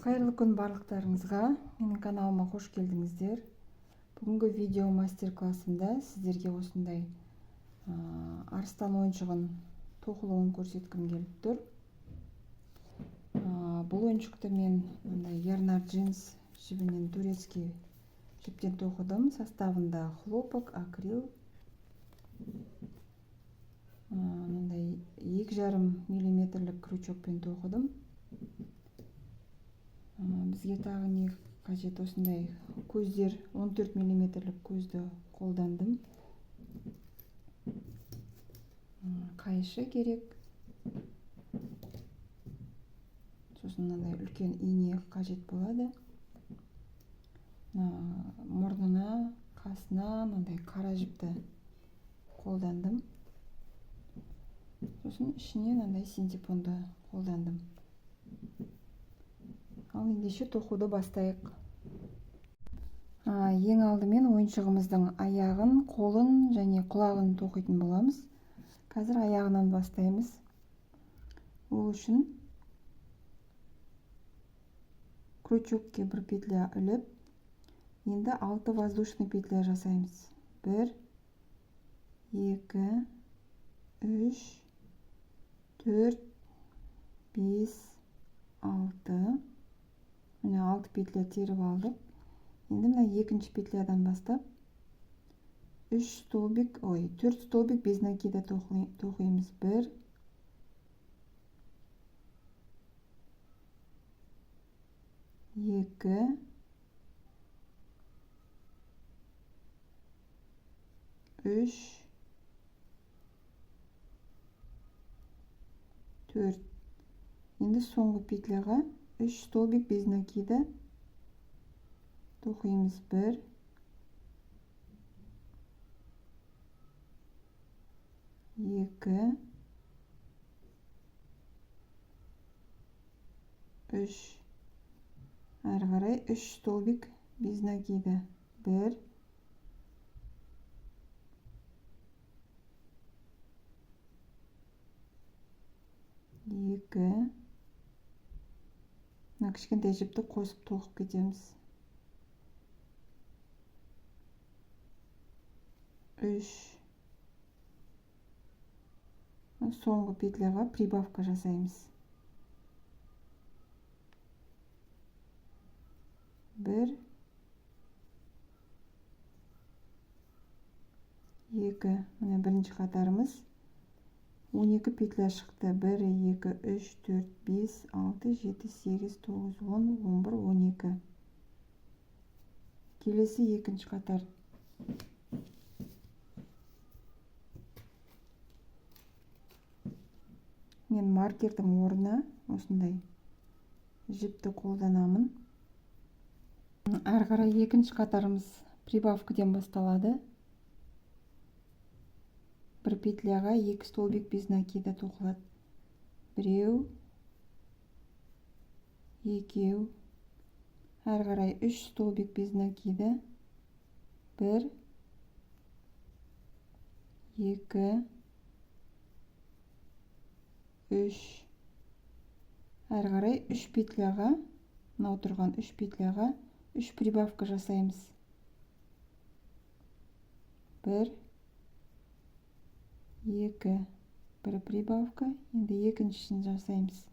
Қайырлы күн барлықтарыңызға. Менің каналыма қош келдіңіздер. Бүгінгі видео мастер-классымда сіздерге осындай арыстан ойыншығын тоқылуын көрсеткім келіп тұр. Бұл ойыншықты мен ярнар джинс жібінен турецкий жіптен тоқыдым. Составында хлопок, акрил, 2,5 мм крючокпен тоқыдым. Бізге тағы не қажет? Осындай көздер, 14 мм көзді қолдандым. Қайшы керек. Сосын мынандай үлкен ине қажет болады. Мұрнына, қасына мынандай қара жіпті қолдандым. Сосын ішіне мынандай синтепонды қолдандым. Ал ендеше тоқуды бастайық. Ең алдымен ойыншығымыздың аяғын, қолын және құлағын тоқитын боламыз. Қазір аяғынан бастаймыз. Ол үшін крючокке бір петля іліп, енді 6 воздушный петля жасаймыз. 1, 2, 3, 4, 5, 6. Міне 6 петля теріп алдық. Енді мына екінші петлядан бастап 4 столбик без накида тоқимыз. 1, 2, 3, 4. Енді соңғы петляға 3 столбик без накида тоқимыз. 1, 2, 3. Әрі қарай 3 столбик без накида. 1, 2. Кішкентай жіпті қосып тоқып кетеміз. 3. Соңғы петляға прибавка жасаймыз. 1, 2. Міне бірінші қатарымыз 12 петля шықты. 1, 2, 3, 4, 5, 6, 7, 8, 9, 10, 11, 12. Келесі екінші қатар. Мен маркердің орнына осындай жіпті қолданамын. Әрі қарай екінші қатарымыз прибавкадан басталады. Бір петляға 2 столбик без накида тоқылады. 1, 2. Әрі қарай 3 столбик без накида. 1, 2, 3. Әрі қарай 3 петляға, мынау тұрған 3 петляға 3 прибавка жасаймыз. 1, 2, бір прибавка, енді екіншісін жасаймыз.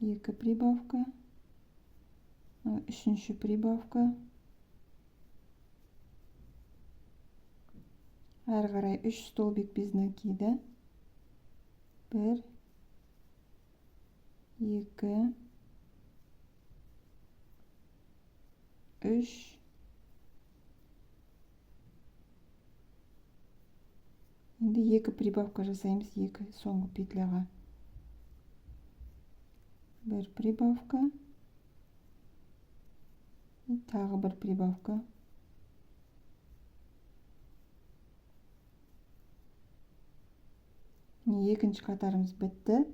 2 прибавка, үшінші прибавка. Әрі қарай 3 столбик без накида. 1, 2, 3. Енді 2 прибавка жасаймыз 2 соңғы петляға. 1 прибавка. Тағы бір прибавка. Екінші қатарымыз бітті.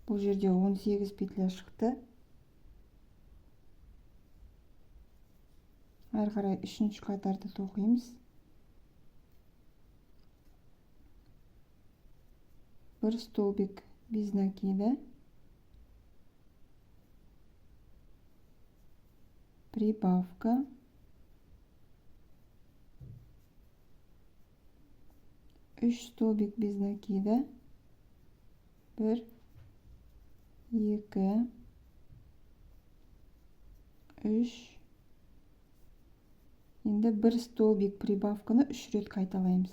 Бұл жерде 18 петля шықты. Әрі қарай үшінші қатарды тоқимыз. 1 столбик без накида, прибавка, үш столбик без накида, 1, 2, 3. Енді бір столбик прибавканы 3 рет қайталаймыз.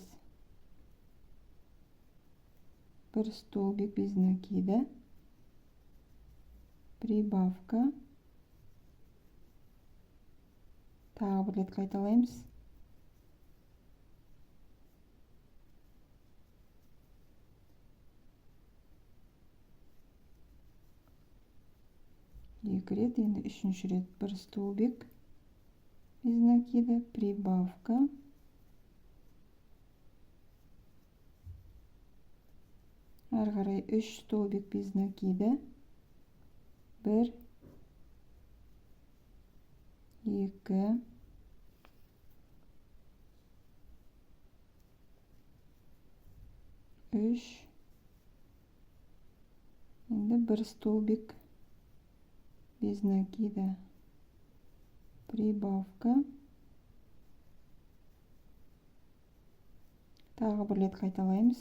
Бір столбик без накида, прибавка, тағы бір рет қайталаймыз. Екі рет, енді үшінші рет бір столбик без накида, прибавка, ары қарай 3 столбик без накида, 1, 2, 3. Енді бір столбик без накида, прибавка, тағы бір рет қайталаймыз.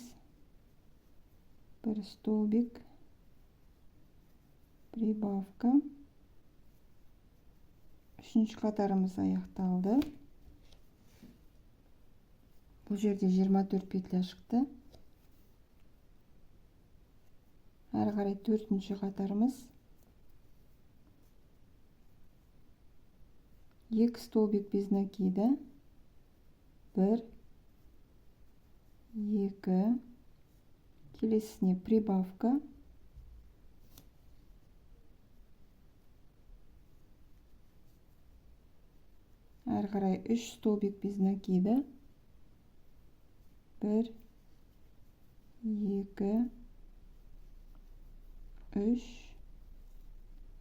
Бір столбик, прибавка. Үшінші қатарымыз аяқталды. Бұл жерде 24 петля шықты. Ары қарай төртінші қатарымыз. 2 столбик без накида, 1, 2, келесіне прибавка, ары қарай 3 столбик без накида, 1, 2, 3.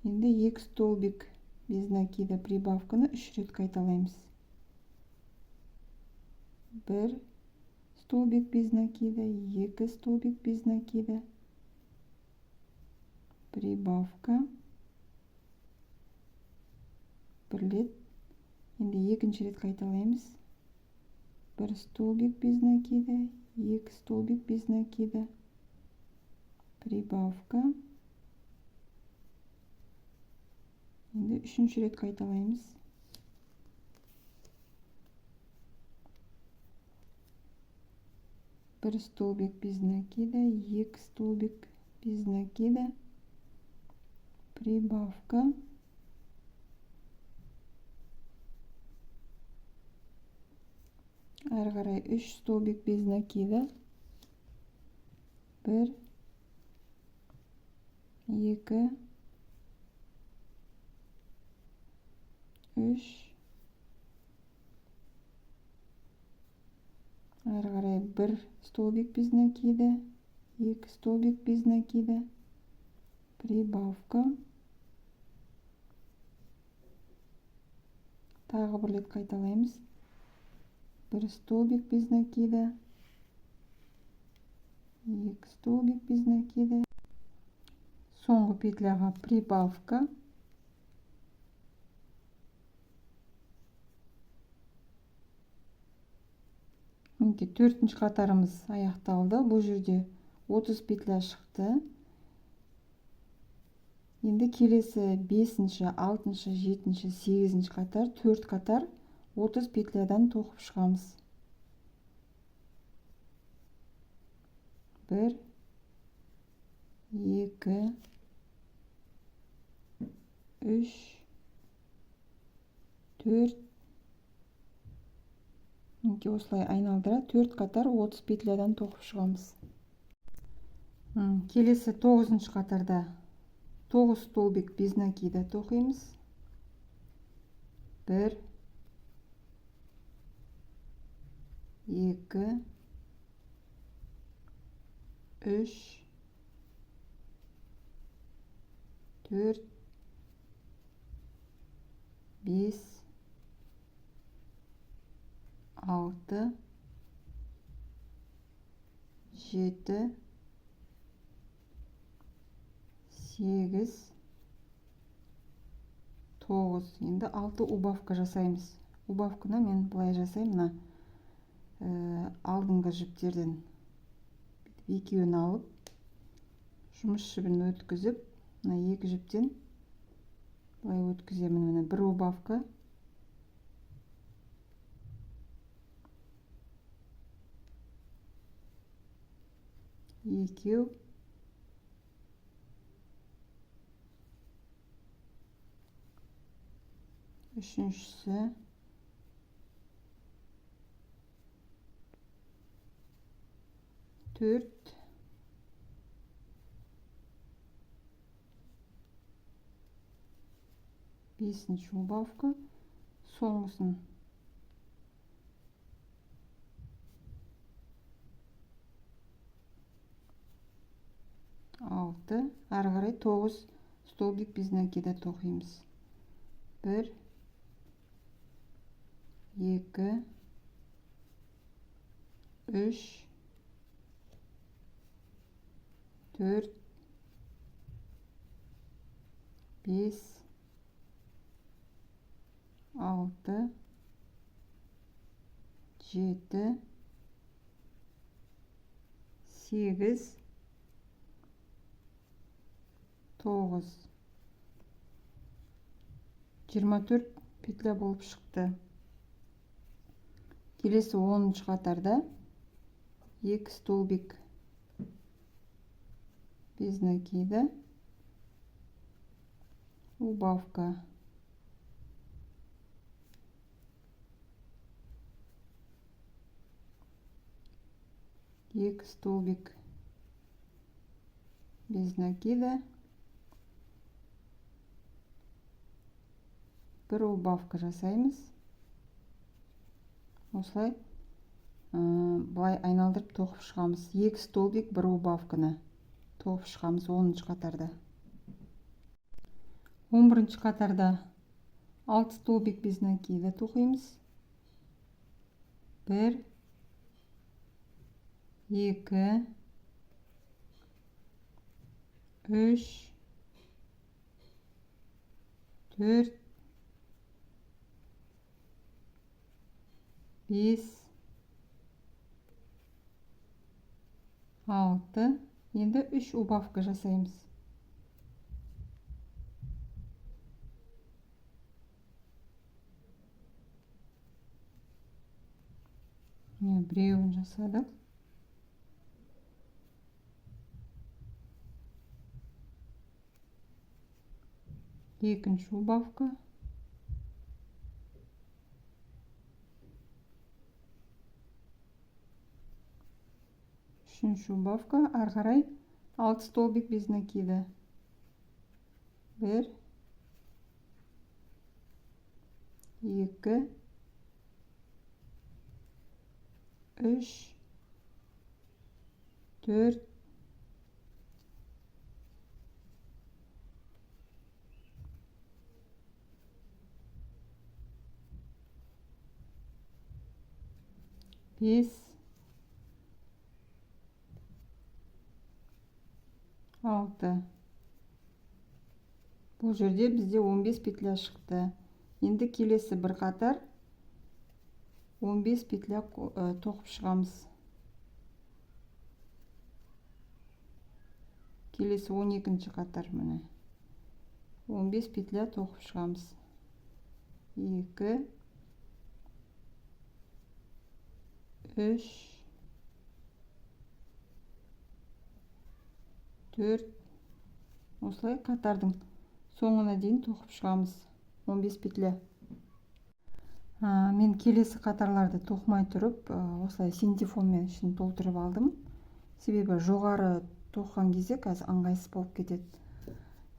Енді 2 столбик без накида, прибавканы 3 рет қайталаймыз. 1 столбик без накида, 2 столбик без накида, прибавка, бір рет. Енді екінші рет қайталаймыз. 1 столбик без накида, 2 столбик без накида, прибавка. Енді үшінші рет қайталаймыз. 1 столбик без накида, 2 столбик без накида, прибавка, ары қарай 3 столбик без накида, 1, 2, 3, ары қарай 1 столбик без накида, 2 столбик без накида, прибавка, тағы бір рет қайталаймыз. 1 столбик без накида, 2 столбик без накида, соңғы петляға прибавка, мінекей төртінші қатарымыз аяқталды. Бұл жерде 30 петля шықты. Енді келесі 5-ші, 6-ші, 7-ші, 8-ші қатар, 4 қатар 30 петлядан тоқып шығамыз. 1, 2, 3, 4. Мінекей осылай айналдыра 4 қатар 30 петлядан тоқып шығамыз. Келесі 9-ші қатарда 9 столбик без накида тоқимыз. 1, 2, 3, 4, 5, 6, 7, 8, 9. Енді 6 убавка жасаймыз. Убавканы мен былай жасаймын. Мына алдыңғы жіптерден екеуін алып, жұмыс жібін өткізіп, мына екі жіптен былай өткіземін. Міне бір убавка. Екеу. Үшіншісі. Төрт. Бесінші убавка. Соңғысын. Алты. Ары қарай 9 столбик без накида тоқимыз. 1, 2, 3, 4, 5, 6, 7, 8, 9. 24 петля болып шықты. Келесі 10-шы қатарда 2 столбик без накида, убавка. Екі столбик без накида, бір убавка жасаймыз. Осылай былай айналдырып тоқып шығамыз. Екі столбик бір убавканы тоқып шығамыз 10-шы қатарда. 11-шы қатарда 6 столбик без накида тоқимыз. 1, 2, 3, 4, 5, 6. Енді 3 убавка жасаймыз. Біреуін жасадық. Екінші убавка. Үшінші убавка. Ары қарай 6 столбик без накида. 1, 2, 3, 4, 5, 6. Бұл жерде бізде 15 петля шықты. Енді келесі бір қатар 15 петля тоқып шығамыз. Келесі 12-ші қатар міне. 15 петля тоқып шығамыз. 2, 3, 4. Осылай қатардың соңына дейін тоқып шығамыз. 15 петля. Мен келесі қатарларды тоқымай тұрып, осылай синтефонмен ішін толтырып алдым. Себебі жоғары тоққан кезде қазір ыңғайсыз болып кетеді.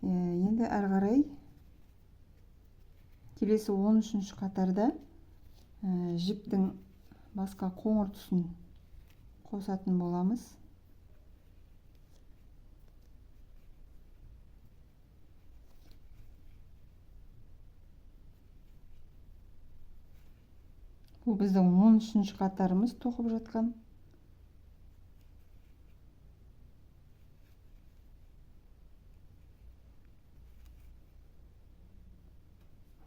Енді әрі қарай келесі 13-ші қатарда жіптің басқа қоңыр түсін қосатын боламыз. Бұл біздің 13-ші қатарымыз тоқып жатқан.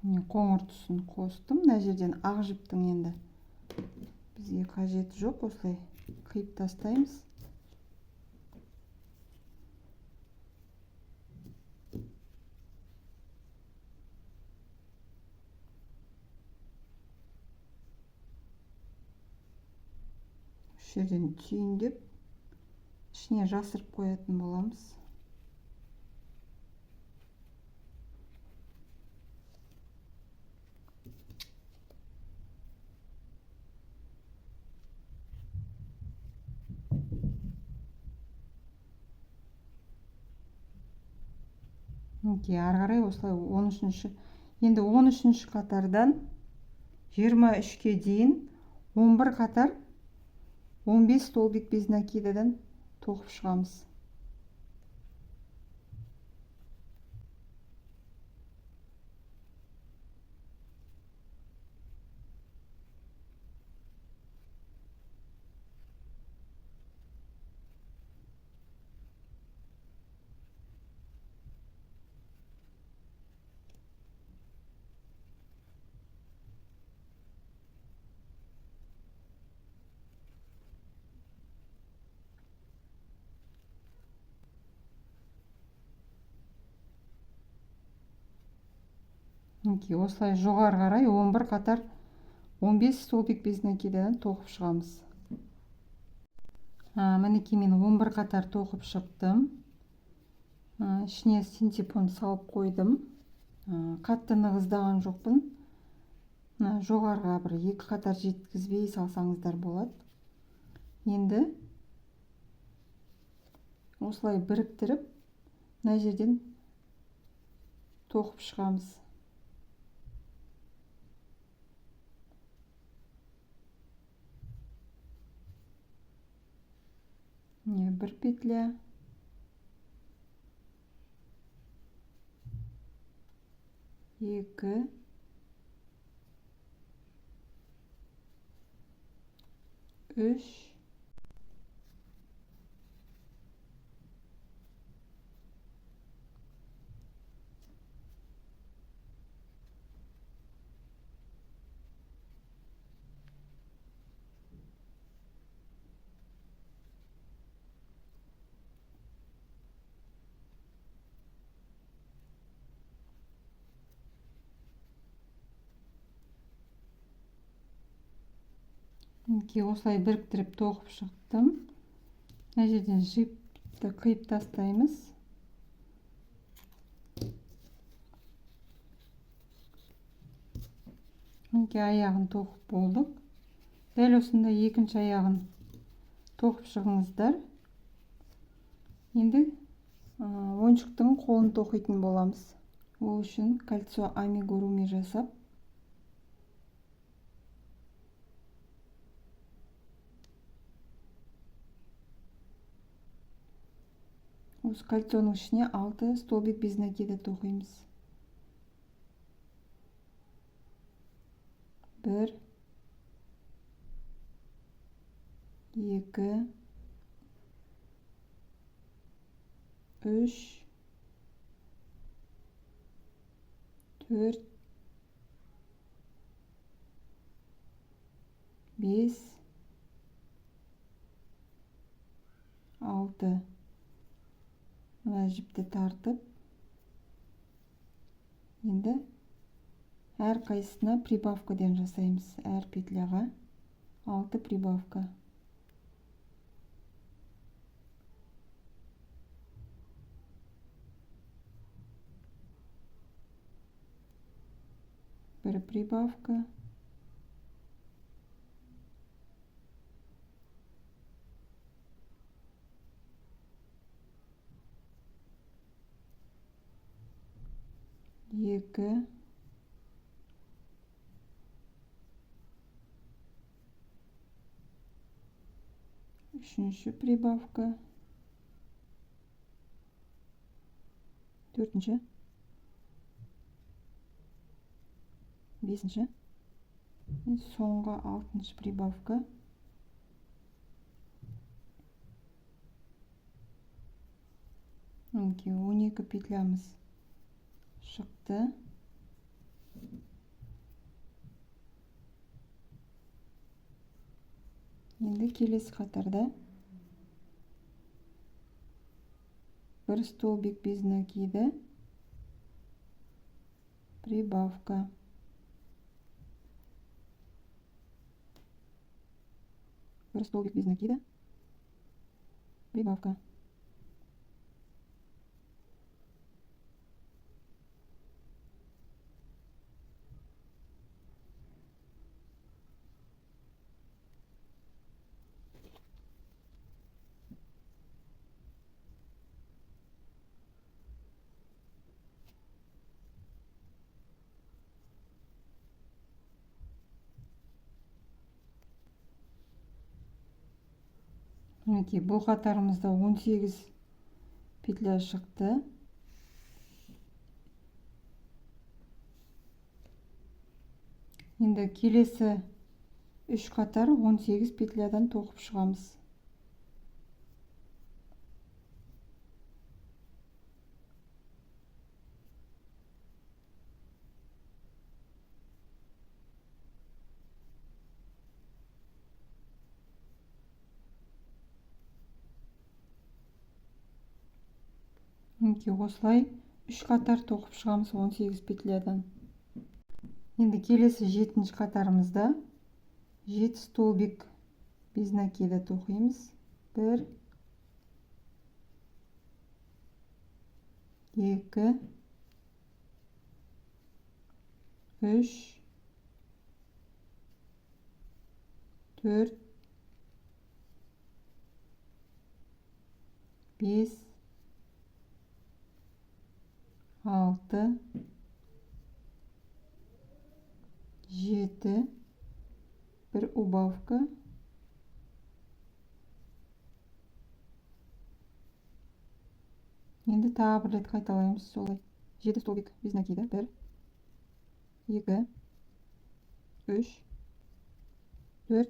қоңыр түсін қостым. Мына жерден ақ жіптің енді бізге қажеті жоқ, осылай қиып тастаймыз. Осы жерден түйіндеп ішіне жасырып қоятын боламыз. Ары қарай осылай 13-ші, енді 13-ші қатардан 23-ке дейін 11 қатар 15 столбик без накидадан тоқып шығамыз. Осылай жоғары қарай 11 қатар 15 столбик без накидадан тоқып шығамыз. Мінекей мен 11 қатар тоқып шықтым. Ішіне синтепон салып қойдым. Қатты нығыздаған жоқпын. Жоғарыға бір 2 қатар жеткізбей салсаңыздар болады. Енді осылай біріктіріп, мына жерден тоқып шығамыз. Бір петля, екі, үш, осылай біріктіріп тоқып шықтым. Мына жерден жіпті қиып тастаймыз. Аяғын тоқып болдық. Дәл осында екінші аяғын тоқып шығыңыздар. Енді ойыншықтың қолын тоқитын боламыз. Ол үшін кольцо амигуруми жасап, осы кольцоның ішіне 6 столбик без накида тоқимыз. 1, 2, 3, 4, 5, 6. Мына жіпті тартып, енді әр қайсысына прибавкадан жасаймыз. Әр петляға 6 прибавка. Бір прибавка. Екі. Үшінші прибавка. Төртінші. Бесінші. Соңғы 6-шы прибавка. Мінекей 12 петлямыз шықты. Енді келесі қатарда бір столбик без накида, прибавка. Бір столбик без накида, прибавка. Мінекей, бұл қатарымызда 18 петля шықты. Енді келесі 3 қатар 18 петлядан тоқып шығамыз. Мінекей, осылай 3 қатар тоқып шығамыз 18 петлядан. Енді келесі 7-ші қатарымызда 7 столбик без накида тоқимыз. 1, 2, 3, 4, 5, 6, 7, бір убавка. Енді тағы бір рет қайталаймыз солай. 7 столбик без накида. 1, 2, 3, 4,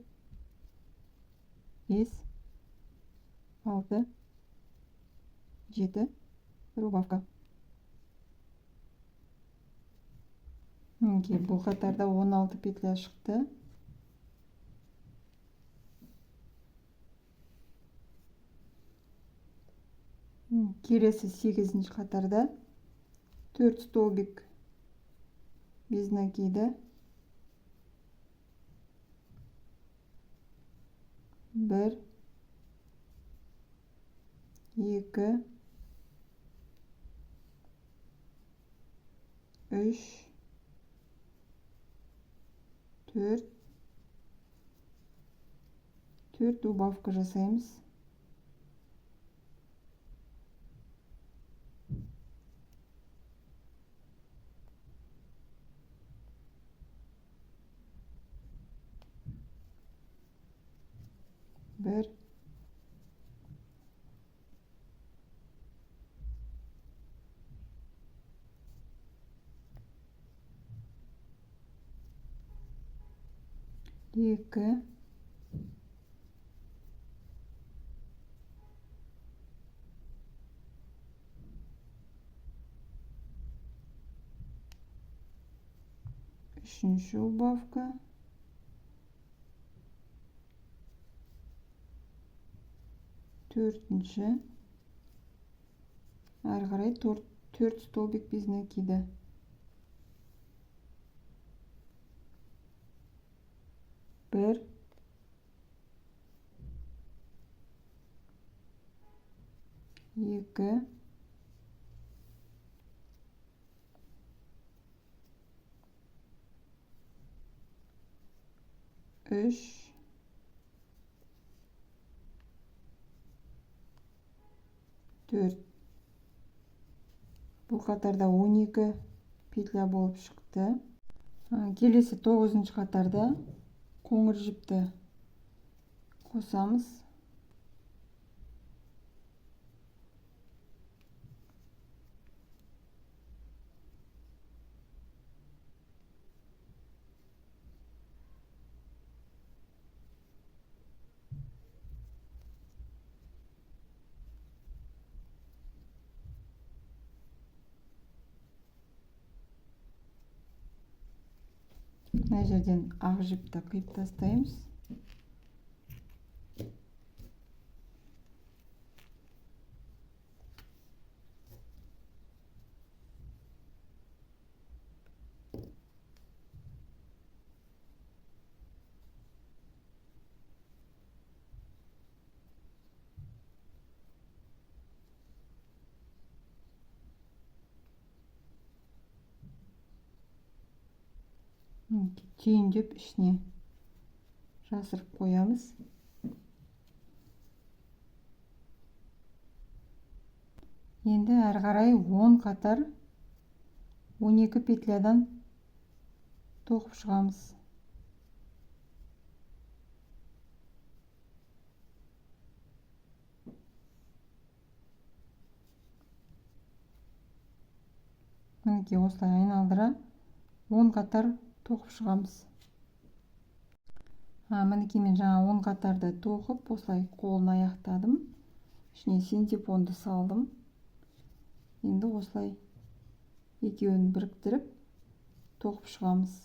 5, 6, 7, бір убавка. Мінекей, бұл қатарда 16 петля шықты. Келесі 8-ші қатарда 4 столбик без накида. 1, 2, 3, 4 убавка жасаймыз. Bir, iki, üçüncü убавка, төртінші, әрі қарай 4 столбик без накида. Bir, iki, üç, 4. Бұл қатарда 12 петля болып шықты. Келесі 9-ші қатарда қоңыр жіпті қосамыз. Мына жерден ақ жіпті қиып тастаймыз. түйіндеп ішіне жасырып қоямыз. Енді әрі қарай 10 қатар 12 петлядан тоқып шығамыз. Мінекей осылай айналдыра 10 қатар тоқып шығамыз. Мінекей мен жаңа 10 қатарды тоқып, осылай қолын аяқтадым. Ішіне синтепонды салдым. Енді осылай екеуін біріктіріп тоқып шығамыз.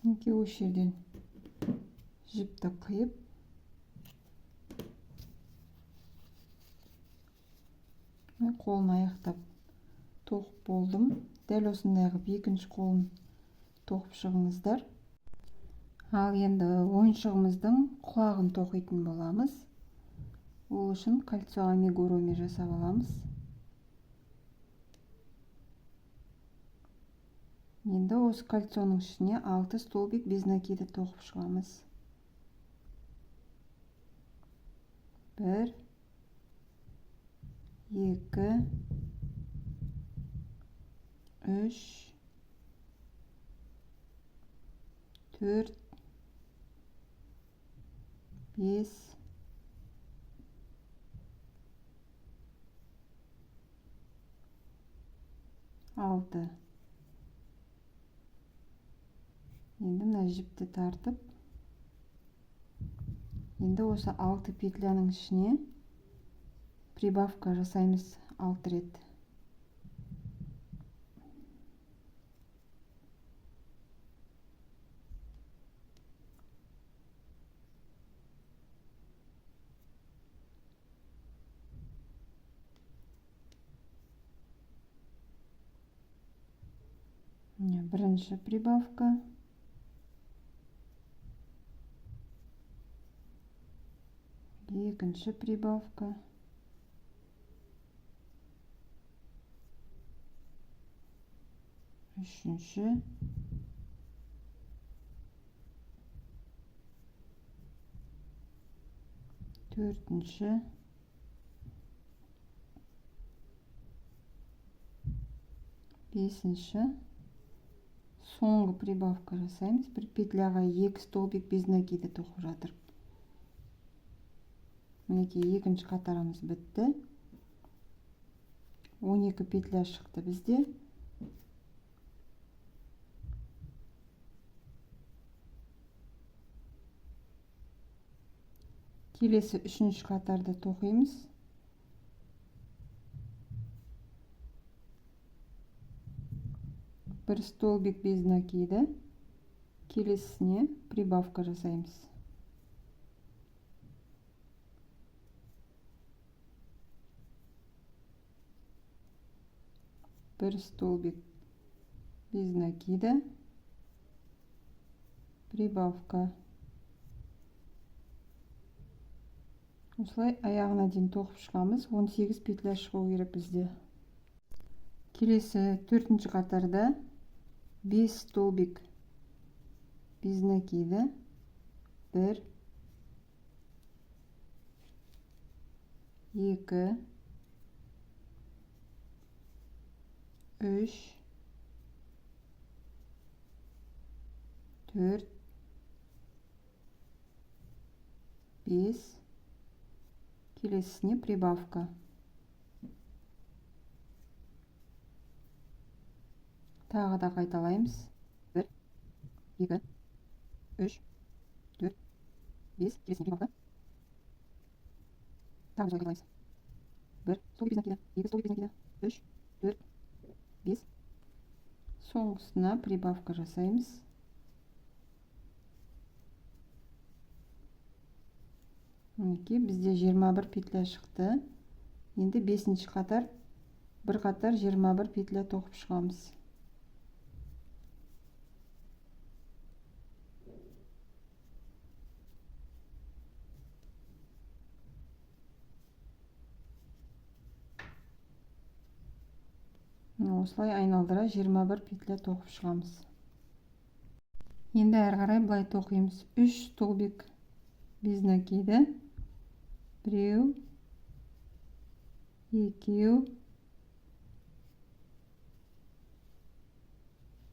Мінекей осы жерден жіпті қиып, қолын аяқтап тоқып болдым. Дәл осындай қылып екінші қолын тоқып шығыңыздар. Ал енді ойыншығымыздың құлағын тоқитын боламыз. Ол үшін кольцо амигуруми жасап аламыз. Енді осы кольцоның ішіне 6 столбик без накида тоқып шығамыз. 1 2 3 4 5 6. Енді мына жіпті тартып, енді осы 6 петляның ішіне прибавка жасаймыз 6 рет. Бірінші прибавка. Екінші прибавка. Үшінші. Төртінші. Бесінші. Соңғы прибавка жасаймыз. Бір петляға 2 столбик без накида тоқып жатыр. Мінекей екінші қатарымыз бітті. 12 петля шықты бізде. Келесі үшінші қатарды тоқимыз. Бір столбик без накида. Келесіне прибавка жасаймыз. Бір столбик без накида. Прибавка. Осылай аяғына дейін тоқып шығамыз. 18 петля шығу керек бізде. Келесі төртінші қатарда 5 столбик без накида. 1 2 3 4 5. Келесіне прибавка. Тағы да қайталаймыз. 2, 3, 4, 5, келесіне қималды. Тағы солай қайталамыз. 1, сол кепесінен кейді, 2, сол кепесінен кейді, 3, 4, 5. Соңғысына прибавка жасаймыз. Мінекей, бізде 21 петля шықты. Енді 5-ші қатар, бір қатар 21 петля тоқып шығамыз. Осылай айналдыра 21 петля тоқып шығамыз. Енді әрі қарай былай тоқимыз. 3 столбик без накида. 1, 2,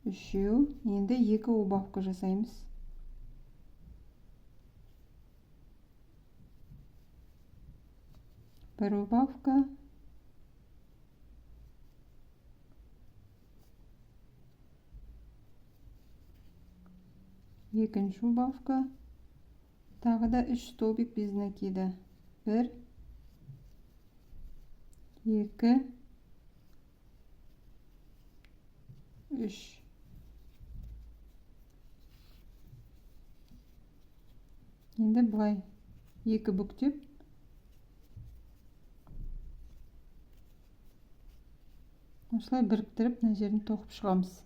3. Енді 2 убавка жасаймыз. Бір убавка. Екінші убавка. Тағы да 3 столбик без накида. 1, 2, 3. Енді бұлай 2 бүктеп, осылай біріктіріп, мына жерін тоқып шығамыз.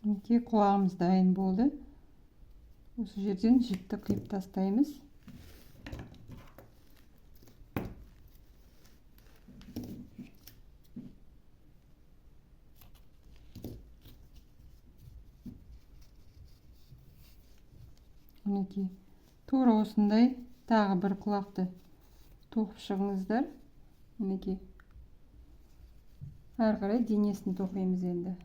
Мінекей, құлағымыз дайын болды. Осы жерден жіпті қиып тастаймыз. Мінекей, тура осындай тағы бір құлақты тоқып шығыңыздар. Мінекей, әрі қарай денесін тоқимыз енді.